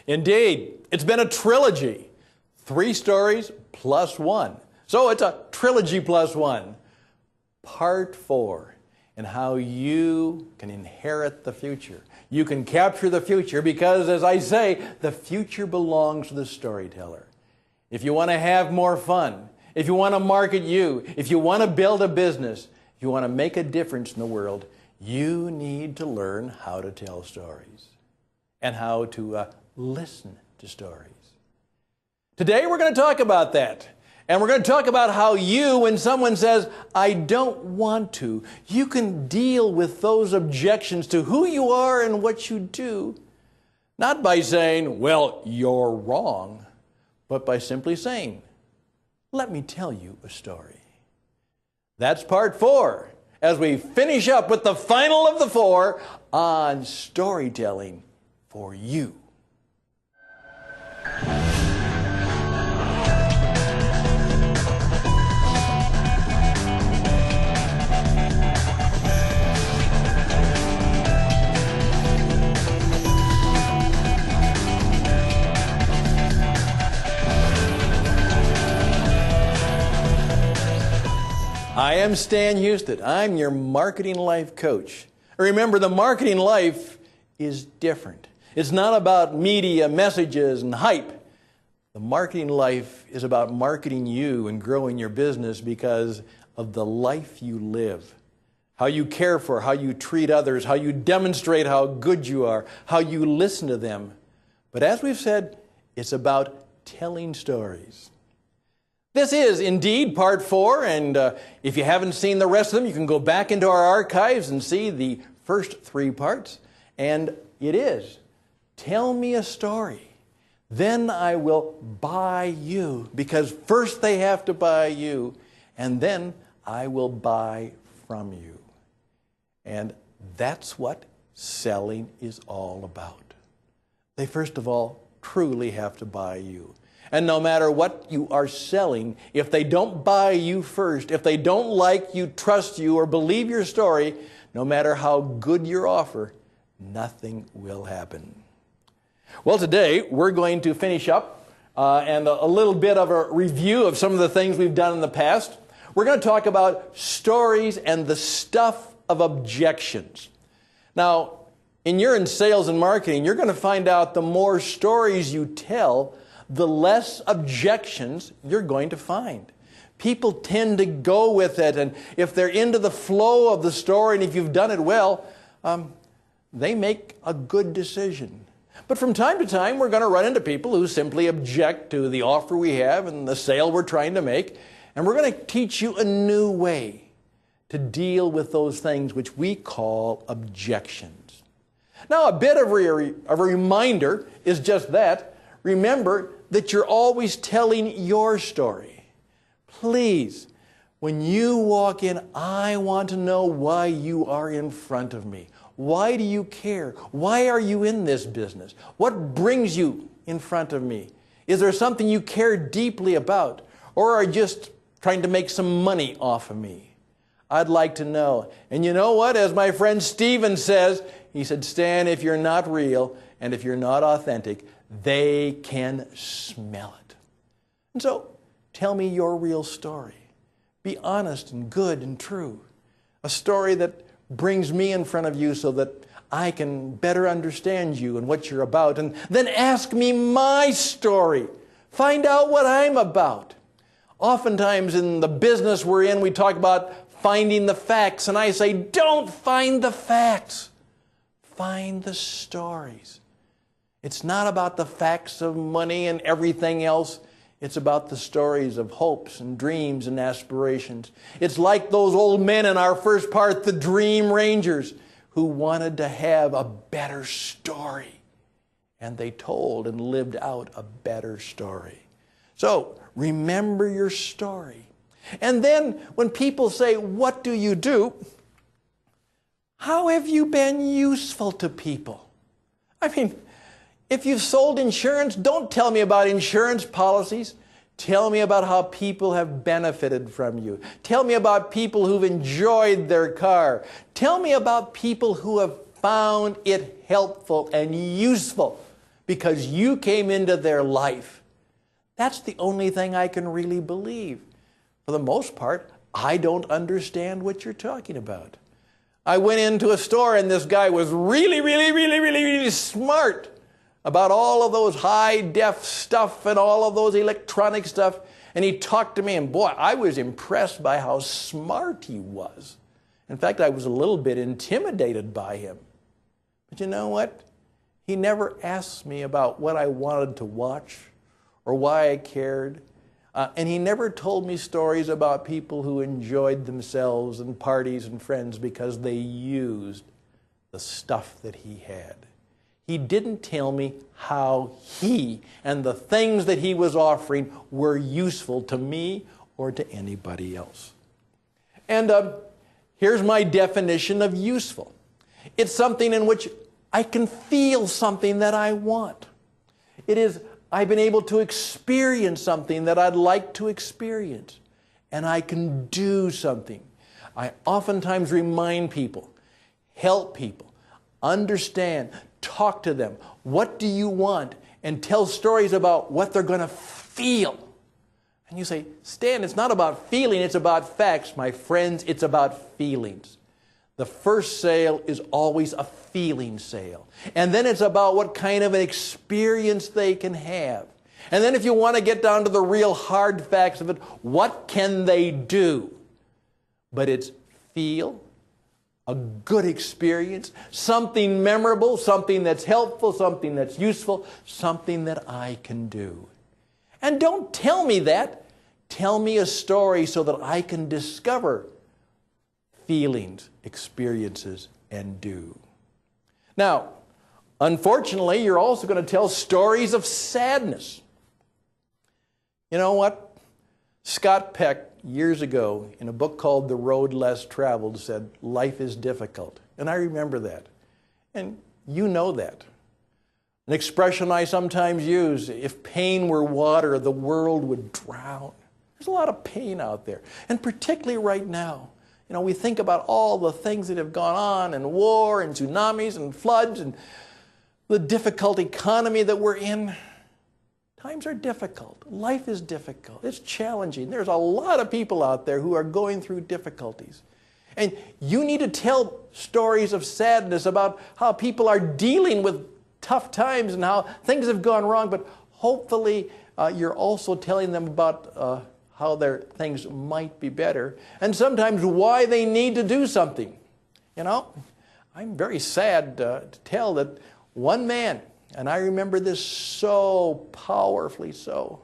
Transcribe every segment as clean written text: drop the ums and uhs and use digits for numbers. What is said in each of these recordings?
Indeed, it's been a trilogy. 3 stories plus 1. So it's a trilogy plus 1. Part 4, and how you can inherit the future. You can capture the future because, as I say, the future belongs to the storyteller. If you want to have more fun, if you want to market you, if you want to build a business, if you want to make a difference in the world, you need to learn how to tell stories and how to listen to stories. Today we're going to talk about that. And we're going to talk about how you, when someone says, I don't want to, you can deal with those objections to who you are and what you do. Not by saying, well, you're wrong, but by simply saying, let me tell you a story. That's part 4, as we finish up with the final of the 4 on storytelling for you. I am Stan Houston. I'm your marketing life coach. Remember, the marketing life is different. It's not about media, messages, and hype. The marketing life is about marketing you and growing your business because of the life you live. How you care for, how you treat others, how you demonstrate how good you are, how you listen to them. But as we've said, it's about telling stories. This is indeed part 4, and if you haven't seen the rest of them, you can go back into our archives and see the first 3 parts. And it is, tell me a story, then I will buy you, because first they have to buy you, and then I will buy from you. And that's what selling is all about. They first of all truly have to buy you. And no matter what you are selling, if they don't buy you first, if they don't like you, trust you, or believe your story, no matter how good your offer, nothing will happen. Well, today we're going to finish up and a little bit of a review of some of the things we've done in the past. We're going to talk about stories and the stuff of objections. Now, in sales and marketing, you're going to find out the more stories you tell, the less objections you're going to find. People tend to go with it, and if they're into the flow of the story, and if you've done it well, they make a good decision. But from time to time, we're going to run into people who simply object to the offer we have and the sale we're trying to make, and we're going to teach you a new way to deal with those things which we call objections. Now, a bit of a reminder is just that. Remember that you're always telling your story. Please, when you walk in, I want to know why you are in front of me. Why do you care? Why are you in this business? What brings you in front of me? Is there something you care deeply about? Or are you just trying to make some money off of me? I'd like to know. And you know what? As my friend Stephen says, he said, Stan, if you're not real and if you're not authentic, they can smell it. And so, tell me your real story. Be honest and good and true. A story that brings me in front of you so that I can better understand you and what you're about. And then ask me my story. Find out what I'm about. Oftentimes in the business we're in, we talk about finding the facts. And I say, don't find the facts. Find the stories. It's not about the facts of money and everything else. It's about the stories of hopes and dreams and aspirations. It's like those old men in our first part, the Dream Rangers, who wanted to have a better story. And they told and lived out a better story. So, remember your story. And then when people say, what do you do? How have you been useful to people? I mean, if you've sold insurance, don't tell me about insurance policies. Tell me about how people have benefited from you. Tell me about people who've enjoyed their car. Tell me about people who have found it helpful and useful. because you came into their life. That's the only thing I can really believe. For the most part, I don't understand what you're talking about. I went into a store and this guy was really smart about all of those high-def stuff and all of those electronic stuff. And he talked to me, and boy, I was impressed by how smart he was. In fact, I was a little bit intimidated by him. But you know what? He never asked me about what I wanted to watch or why I cared. And he never told me stories about people who enjoyed themselves and parties and friends because they used the stuff that he had. He didn't tell me how he and the things that he was offering were useful to me or to anybody else. And here's my definition of useful. It's something in which I can feel something that I want. It is, I've been able to experience something that I'd like to experience. And I can do something. I oftentimes remind people, help people, understand, talk to them. What do you want? And tell stories about what they're going to feel. And you say, Stan, it's not about feeling, it's about facts. My friends, it's about feelings. The first sale is always a feeling sale. And then it's about what kind of an experience they can have. And then if you want to get down to the real hard facts of it, what can they do? But it's feel, a good experience, something memorable, something that's helpful, something that's useful, something that I can do. And don't tell me that. Tell me a story so that I can discover feelings, experiences, and do. Now, unfortunately, you're also going to tell stories of sadness. You know what? Scott Peck, years ago, in a book called The Road Less Traveled, said, life is difficult. And I remember that. And you know that. An expression I sometimes use, if pain were water, the world would drown. There's a lot of pain out there. And particularly right now. You know, we think about all the things that have gone on, and war, and tsunamis, and floods, and the difficult economy that we're in. Times are difficult. Life is difficult. It's challenging. There's a lot of people out there who are going through difficulties. And you need to tell stories of sadness about how people are dealing with tough times and how things have gone wrong, but hopefully you're also telling them about how their things might be better, and sometimes why they need to do something. You know, I'm very sad to tell that one man, and I remember this so powerfully so,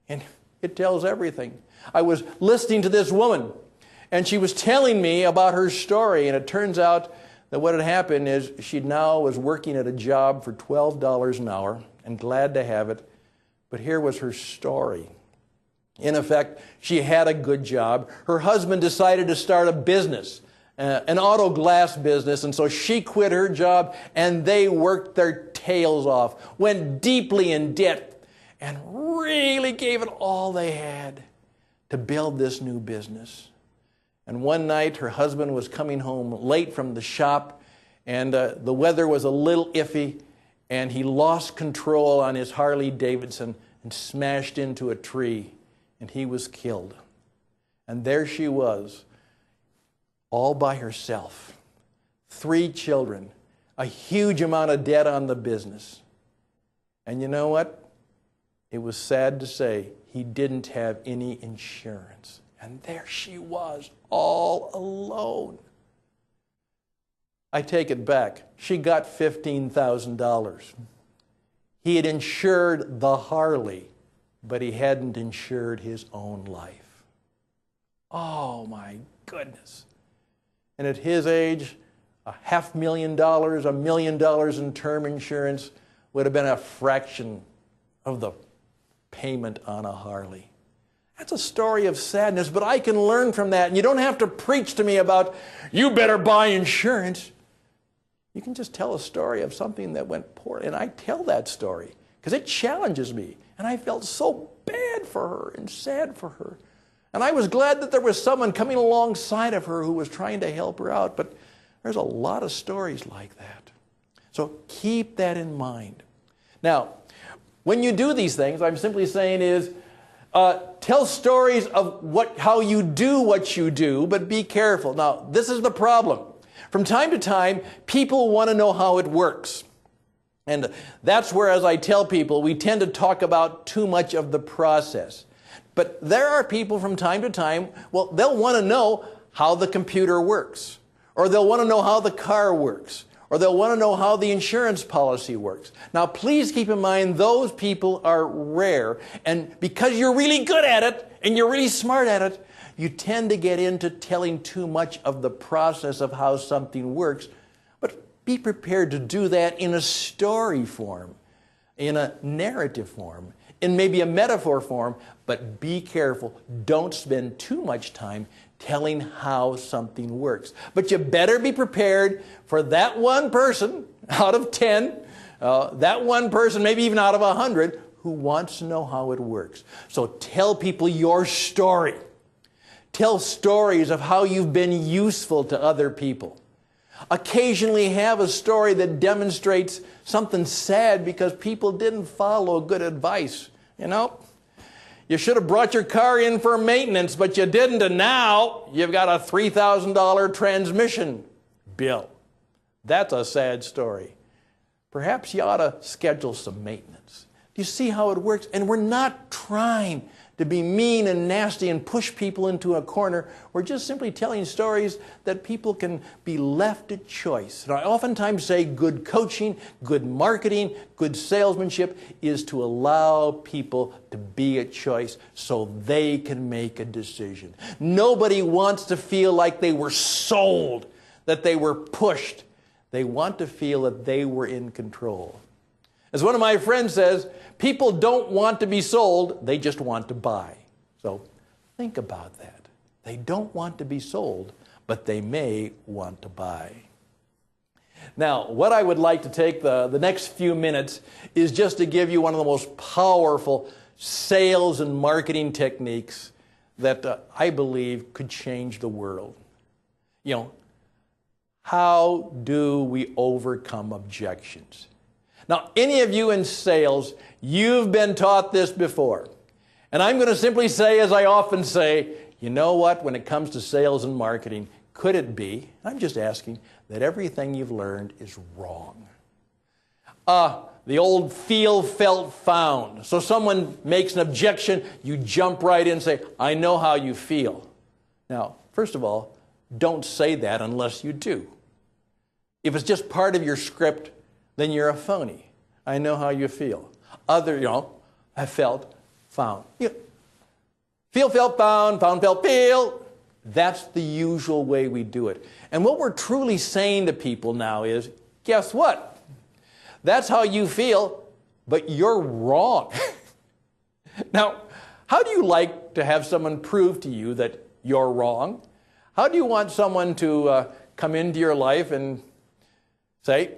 and it tells everything. I was listening to this woman, and she was telling me about her story, and it turns out that what had happened is she now was working at a job for $12 an hour, and glad to have it, but here was her story. In effect, she had a good job. Her husband decided to start a business, an auto glass business, and so she quit her job and they worked their tails off, went deeply in debt, and really gave it all they had to build this new business. And one night her husband was coming home late from the shop, and the weather was a little iffy, and he lost control on his Harley Davidson and smashed into a tree. And he was killed. And there she was, all by herself. 3 children, a huge amount of debt on the business. And you know what? It was sad to say he didn't have any insurance. And there she was, all alone. I take it back. She got $15,000. He had insured the Harley, but he hadn't insured his own life. Oh my goodness. And at his age, $500,000, $1 million in term insurance would have been a fraction of the payment on a Harley. That's a story of sadness, but I can learn from that. And you don't have to preach to me about, you better buy insurance. You can just tell a story of something that went poorly. And I tell that story because it challenges me. And I felt so bad for her and sad for her. And I was glad that there was someone coming alongside of her who was trying to help her out. But there's a lot of stories like that. So keep that in mind. Now, when you do these things, what I'm simply saying is, tell stories of how you do what you do, but be careful. Now, this is the problem. From time to time, people want to know how it works. And that's where, as I tell people, we tend to talk about too much of the process. But there are people from time to time, well, they'll want to know how the computer works, or they'll want to know how the car works, or they'll want to know how the insurance policy works. Now, please keep in mind, those people are rare, and because you're really good at it, and you're really smart at it, you tend to get into telling too much of the process of how something works. But be prepared to do that in a story form, in a narrative form, in maybe a metaphor form, but be careful. Don't spend too much time telling how something works. But you better be prepared for that one person out of 10, that one person, maybe even out of 100, who wants to know how it works. So tell people your story. Tell stories of how you've been useful to other people. Occasionally have a story that demonstrates something sad because people didn't follow good advice. You know, you should have brought your car in for maintenance, but you didn't, and now you've got a $3,000 transmission bill. That's a sad story. Perhaps you ought to schedule some maintenance. Do you see how it works? And we're not trying to be mean and nasty and push people into a corner. We're just simply telling stories that people can be left at choice. And I oftentimes say good coaching, good marketing, good salesmanship is to allow people to be at choice so they can make a decision. Nobody wants to feel like they were sold, that they were pushed. They want to feel that they were in control. As one of my friends says, people don't want to be sold, they just want to buy. So think about that. They don't want to be sold, but they may want to buy. Now, what I would like to take the next few minutes is just to give you one of the most powerful sales and marketing techniques that I believe could change the world. You know, how do we overcome objections? Now, any of you in sales, you've been taught this before. And I'm going to simply say, as I often say, you know what, when it comes to sales and marketing, could it be, I'm just asking, that everything you've learned is wrong? The old feel, felt, found. So someone makes an objection, you jump right in and say, I know how you feel. Now, first of all, don't say that unless you do. If it's just part of your script, then you're a phony. I know how you feel. I felt, found. Feel, felt, found, felt, feel. That's the usual way we do it. And what we're truly saying to people now is, guess what? That's how you feel, but you're wrong. Now, how do you like to have someone prove to you that you're wrong? How do you want someone to come into your life and say,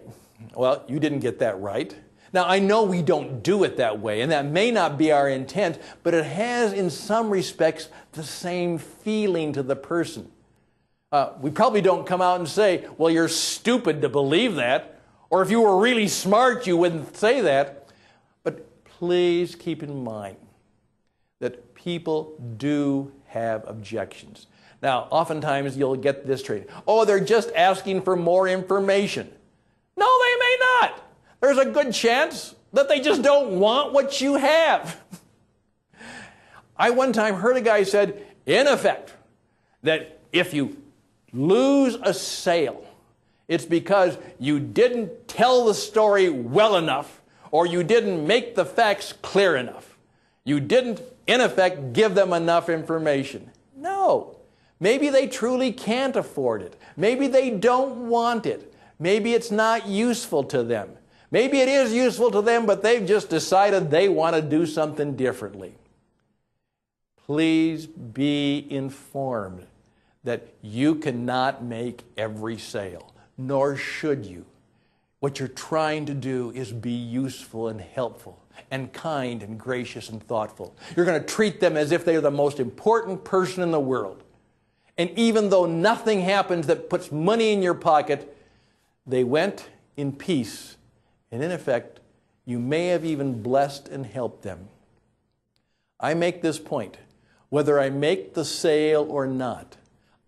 well, you didn't get that right? Now, I know we don't do it that way, and that may not be our intent, but it has, in some respects, the same feeling to the person. We probably don't come out and say, well, you're stupid to believe that, or if you were really smart, you wouldn't say that. But please keep in mind that people do have objections. Now, oftentimes you'll get this training. Oh, they're just asking for more information. No, they may not. There's a good chance that they just don't want what you have. I one time heard a guy said, in effect, that if you lose a sale, it's because you didn't tell the story well enough, or you didn't make the facts clear enough. You didn't, in effect, give them enough information. No. Maybe they truly can't afford it. Maybe they don't want it. Maybe it's not useful to them. Maybe it is useful to them, but they've just decided they want to do something differently. Please be informed that you cannot make every sale, nor should you. What you're trying to do is be useful and helpful and kind and gracious and thoughtful. You're going to treat them as if they're the most important person in the world. And even though nothing happens that puts money in your pocket, they went in peace, and in effect, You may have even blessed and helped them. I make this point. Whether I make the sale or not,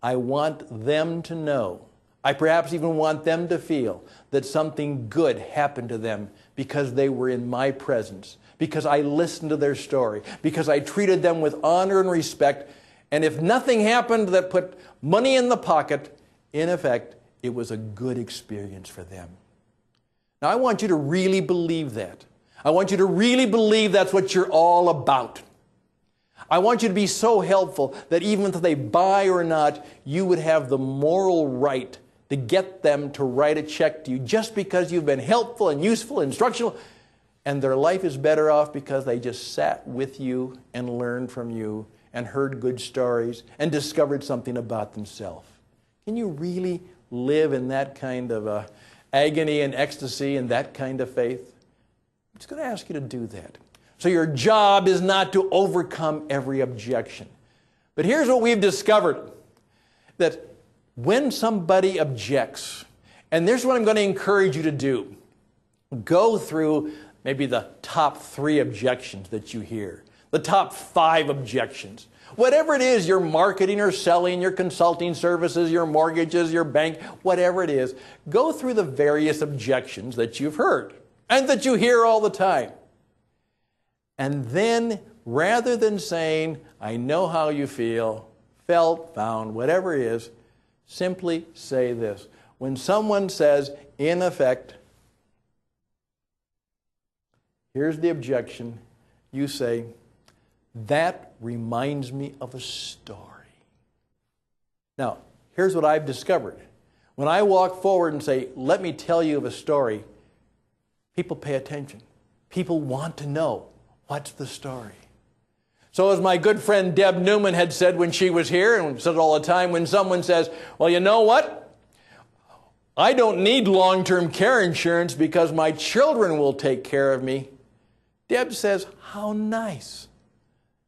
I want them to know. I perhaps even want them to feel that something good happened to them because they were in my presence, because I listened to their story, because I treated them with honor and respect. And if nothing happened that put money in the pocket, in effect, it was a good experience for them. Now, I want you to really believe that. I want you to really believe that's what you're all about. I want you to be so helpful that even if they buy or not, you would have the moral right to get them to write a check to you just because you've been helpful and useful and instructional, and their life is better off because they just sat with you and learned from you and heard good stories and discovered something about themselves. Can you really live in that kind of agony and ecstasy and that kind of faith? I'm just going to ask you to do that. So your job is not to overcome every objection. But here's what we've discovered, that when somebody objects, and here's what I'm going to encourage you to do, go through maybe the top 3 objections that you hear, the top 5 objections. Whatever it is, your marketing or selling, your consulting services, your mortgages, your bank, whatever it is, go through the various objections that you've heard and that you hear all the time. And then, rather than saying, I know how you feel, felt, found, whatever it is, simply say this. When someone says, in effect, here's the objection, you say, that reminds me of a story. Now, here's what I've discovered. When I walk forward and say, let me tell you of a story, people pay attention. People want to know, what's the story? So as my good friend Deb Newman had said when she was here, and said all the time, when someone says, well, you know what? I don't need long-term care insurance because my children will take care of me. Deb says, how nice.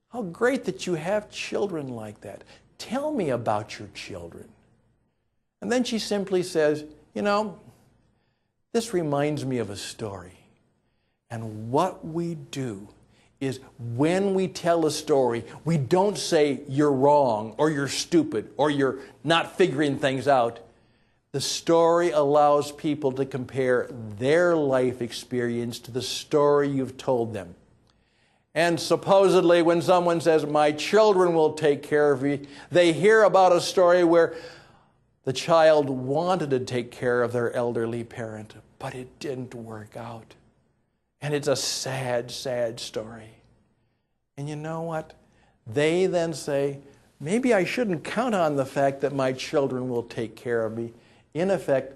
How great that you have children like that. Tell me about your children. And then she simply says, you know, this reminds me of a story. And what we do is when we tell a story, we don't say you're wrong or you're stupid or you're not figuring things out. The story allows people to compare their life experience to the story you've told them. And supposedly when someone says, my children will take care of me, they hear about a story where the child wanted to take care of their elderly parent, but it didn't work out. And it's a sad, sad story. And you know what? They then say, maybe I shouldn't count on the fact that my children will take care of me. In effect,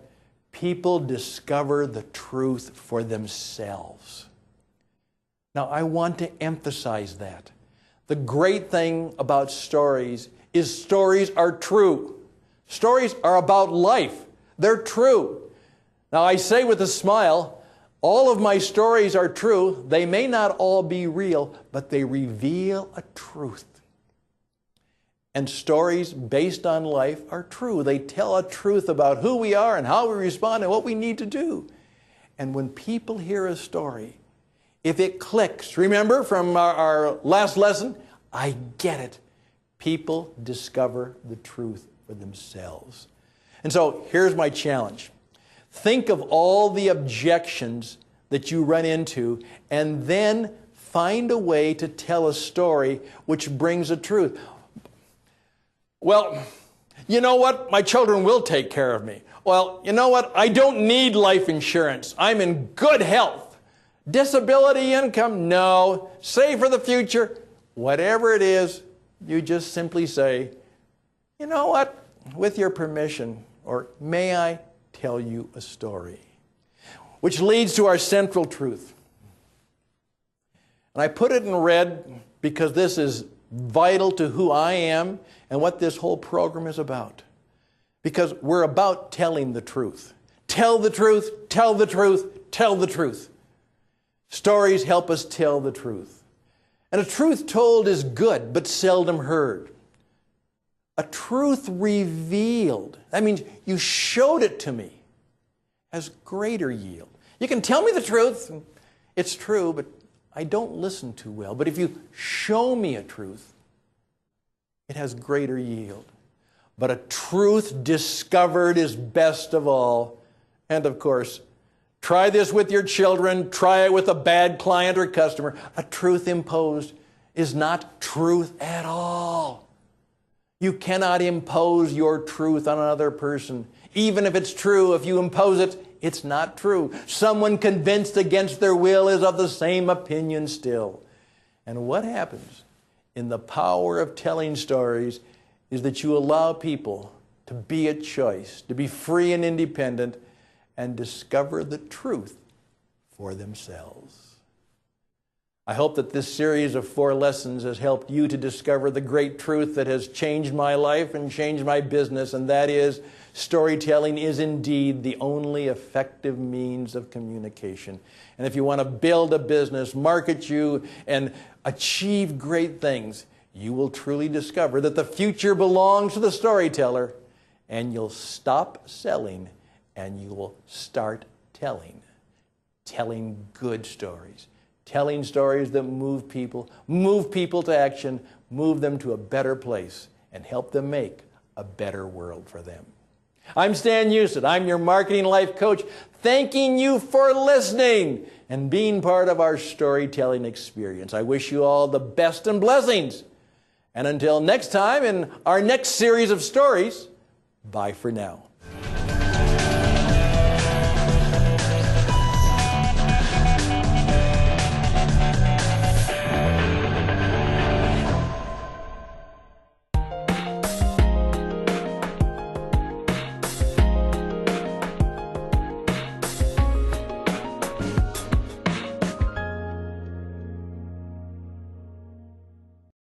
people discover the truth for themselves. Now, I want to emphasize that. The great thing about stories is stories are true. Stories are about life. They're true. Now, I say with a smile, all of my stories are true. They may not all be real, but they reveal a truth. And stories based on life are true. They tell a truth about who we are and how we respond and what we need to do. And when people hear a story, if it clicks, remember from our last lesson, I get it. People discover the truth for themselves. And so here's my challenge. Think of all the objections that you run into and then find a way to tell a story which brings a truth. Well, you know what? My children will take care of me. Well, you know what? I don't need life insurance. I'm in good health. Disability income? No. Save for the future? Whatever it is, you just simply say, you know what? With your permission, or may I tell you a story? Which leads to our central truth. And I put it in red because this is vital to who I am and what this whole program is about. Because we're about telling the truth. Tell the truth, tell the truth, tell the truth. Stories help us tell the truth. And a truth told is good, but seldom heard. A truth revealed, that means you showed it to me, has greater yield. You can tell me the truth. It's true, but I don't listen too well. But if you show me a truth, it has greater yield. But a truth discovered is best of all. And of course, try this with your children. Try it with a bad client or customer. A truth imposed is not truth at all. You cannot impose your truth on another person. Even if it's true, if you impose it, it's not true. Someone convinced against their will is of the same opinion still. And what happens in the power of telling stories is that you allow people to be at choice, to be free and independent, and discover the truth for themselves. I hope that this series of 4 lessons has helped you to discover the great truth that has changed my life and changed my business, and that is, storytelling is indeed the only effective means of communication. And if you want to build a business, market you, and achieve great things, you will truly discover that the future belongs to the storyteller, and you'll stop selling and you will start telling. Telling good stories. Telling stories that move people to action, move them to a better place, and help them make a better world for them. I'm Stan Houston. I'm your marketing life coach, thanking you for listening and being part of our storytelling experience. I wish you all the best and blessings. And until next time in our next series of stories, bye for now.